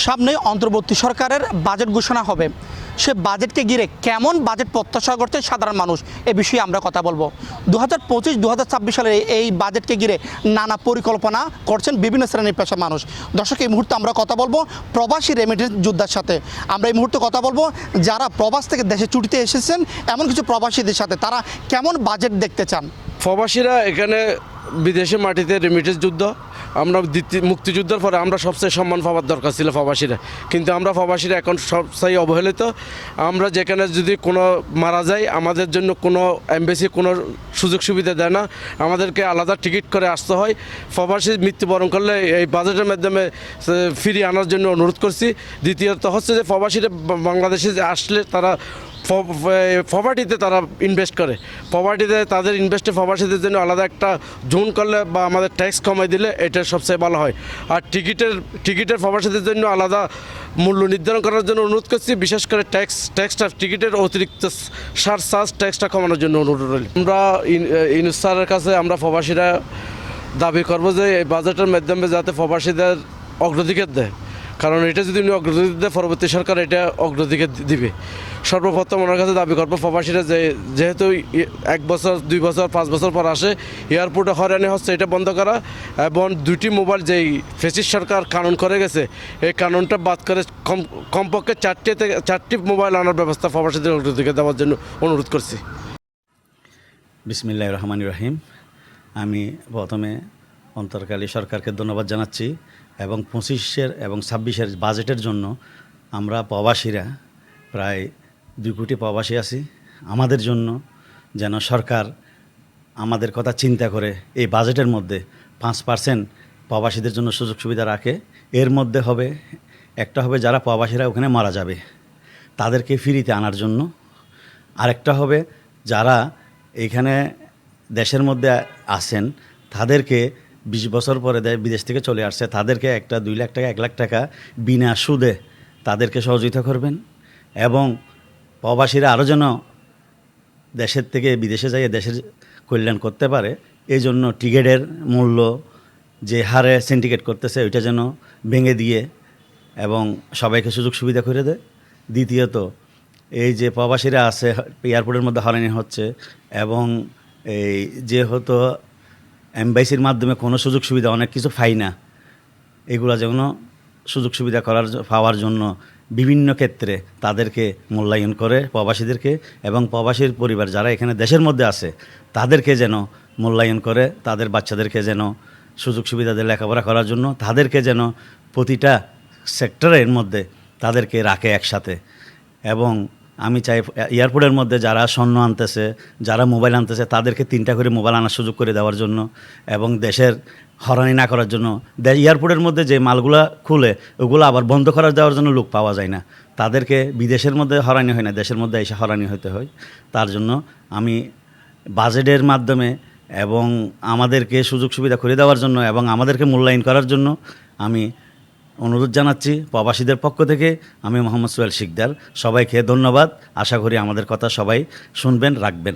সামনে অন্তর্বর্তী সরকারের বাজেট ঘোষণা হবে। সে বাজেটকে ঘিরে কেমন বাজেট প্রত্যাশা করছে সাধারণ মানুষ, এ বিষয়ে আমরা কথা বলবো। 2025-2026 সালের এই বাজেটকে ঘিরে নানা পরিকল্পনা করছেন বিভিন্ন শ্রেণীর পেশার মানুষ। দর্শক, এই মুহূর্তে আমরা কথা বলবো প্রবাসী রেমিটেন্স যোদ্ধার সাথে। আমরা এই মুহূর্তে কথা বলবো যারা প্রবাস থেকে দেশে ছুটিতে এসেছেন এমন কিছু প্রবাসীদের সাথে, তারা কেমন বাজেট দেখতে চান। প্রবাসীরা এখানে বিদেশে মাটিতে রেমিটেন্স যুদ্ধ, আমরা মুক্তিযুদ্ধের পরে আমরা সবচেয়ে সম্মান পাওয়ার দরকার ছিল প্রবাসীরা, কিন্তু আমরা প্রবাসীরা এখন সবচেয়ে অবহেলিত। আমরা যেখানে যদি কোনো মারা যায় আমাদের জন্য কোনো এমবেসি কোনো সুযোগ সুবিধা দেয় না, আমাদেরকে আলাদা টিকিট করে আসতে হয়। প্রবাসী মৃত্যুবরণ করলে এই বাজেটের মাধ্যমে ফিরিয়ে আনার জন্য অনুরোধ করছি। দ্বিতীয়ত হচ্ছে যে প্রবাসীরা বাংলাদেশে আসলে তারা প্রপার্টিতে তারা ইনভেস্ট করে, প্রপার্টিতে তাদের ইনভেস্টে প্রবাসীদের জন্য আলাদা একটা জোন করলে বা আমাদের ট্যাক্স কমাই দিলে এটা সবচেয়ে ভালো হয়। আর টিকিটের প্রবাসীদের জন্য আলাদা মূল্য নির্ধারণ করার জন্য অনুরোধ করছি, বিশেষ করে ট্যাক্সটা টিকিটের অতিরিক্ত চার্জ ট্যাক্সটা কমানোর জন্য অনুরোধ রইল। আমরা ইউনূস স্যারের কাছে আমরা প্রবাসীরা দাবি করব যে এই বাজেটের মাধ্যমে যাতে প্রবাসীদের অগ্রাধিকার দেয়, কারণ এটা যদি উনি অগ্রাধিকার দেয় পরবর্তী সরকার এটা অগ্রাধিকার দিবে। সর্বপ্রথম ওনার কাছে দাবি করবো প্রবাসীরা যেহেতু 1 বছর 2 বছর 5 বছর পর আসে, এয়ারপোর্টে হয়রানি হচ্ছে, এটা বন্ধ করা এবং 2টি মোবাইল যেই ফ্যাসিস্ট সরকার কানুন করে গেছে এই কানুনটা বাদ করে কমপক্ষে 4টি মোবাইল আনার ব্যবস্থা প্রবাসীদের অগ্রাধিকার দেওয়ার জন্য অনুরোধ করছি। বিসমিল্লাহির রহমানির রহিম। আমি প্রথমে অন্তর্কালী সরকারকে ধন্যবাদ জানাচ্ছি এবং 25 এবং 26 বাজেটের জন্য আমরা প্রবাসীরা প্রায় 2 কোটি প্রবাসী আছি। আমাদের জন্য যেন সরকার আমাদের কথা চিন্তা করে এই বাজেটের মধ্যে 5% প্রবাসীদের জন্য সুযোগ সুবিধা রাখে। এর মধ্যে একটা হবে যারা প্রবাসীরা ওখানে মারা যাবে তাদেরকে ফিরিতে আনার জন্য, আরেকটা হবে যারা এখানে দেশের মধ্যে আছেন তাদেরকে 20 বছর পরে বিদেশ থেকে চলে আসছে তাদেরকে 2 লাখ টাকা 1 লাখ টাকা বিনা সুদে তাদেরকে সহযোগিতা করবেন। এবং প্রবাসীরা আরও যেন দেশের থেকে বিদেশে যাইয়ে দেশের কল্যাণ করতে পারে, এই জন্য টিকিটের মূল্য যে হারে সিন্ডিকেট করতেছে ওইটা যেন ভেঙে দিয়ে এবং সবাইকে সুযোগ সুবিধা করে দেয়। দ্বিতীয়ত এই যে প্রবাসীরা আছে এয়ারপোর্টের মধ্যে হয়রানি হচ্ছে এবং এই যেহেতু এমবাসির মাধ্যমে কোনো সুযোগ সুবিধা অনেক কিছু পাই না, এগুলো যেন সুযোগ সুবিধা পাওয়ার জন্য বিভিন্ন ক্ষেত্রে তাদেরকে মূল্যায়ন করে প্রবাসীদেরকে, এবং প্রবাসীর পরিবার যারা এখানে দেশের মধ্যে আছে তাদেরকে যেন মূল্যায়ন করে, তাদের বাচ্চাদেরকে যেন সুযোগ সুবিধা দিয়ে লেখাপড়া করার জন্য তাদেরকে যেন প্রতিটা সেক্টরের মধ্যে তাদেরকে রাখে একসাথে। এবং আমি চাই এয়ারপোর্টের মধ্যে যারা স্বর্ণ আনতেছে, যারা মোবাইল আনতেছে তাদেরকে 3টা করে মোবাইল আনার সুযোগ করে দেওয়ার জন্য এবং দেশের হয়রানি না করার জন্য। এয়ারপোর্টের মধ্যে যে মালগুলা খুলে ওগুলো আবার বন্ধ করার দেওয়ার জন্য লোক পাওয়া যায় না, তাদেরকে বিদেশের মধ্যে হয়রানি হয় না, দেশের মধ্যে এসে হয়রানি হতে হয়। তার জন্য আমি বাজেটের মাধ্যমে এবং আমাদেরকে সুযোগ সুবিধা করে দেওয়ার জন্য এবং আমাদেরকে মূল্যায়ন করার জন্য আমি অনুরোধ জানাচ্ছি প্রবাসীদের পক্ষ থেকে। আমি মোহাম্মদ সোহেল শিকদার, সবাইকে ধন্যবাদ। আশা করি আমাদের কথা সবাই শুনবেন, রাখবেন।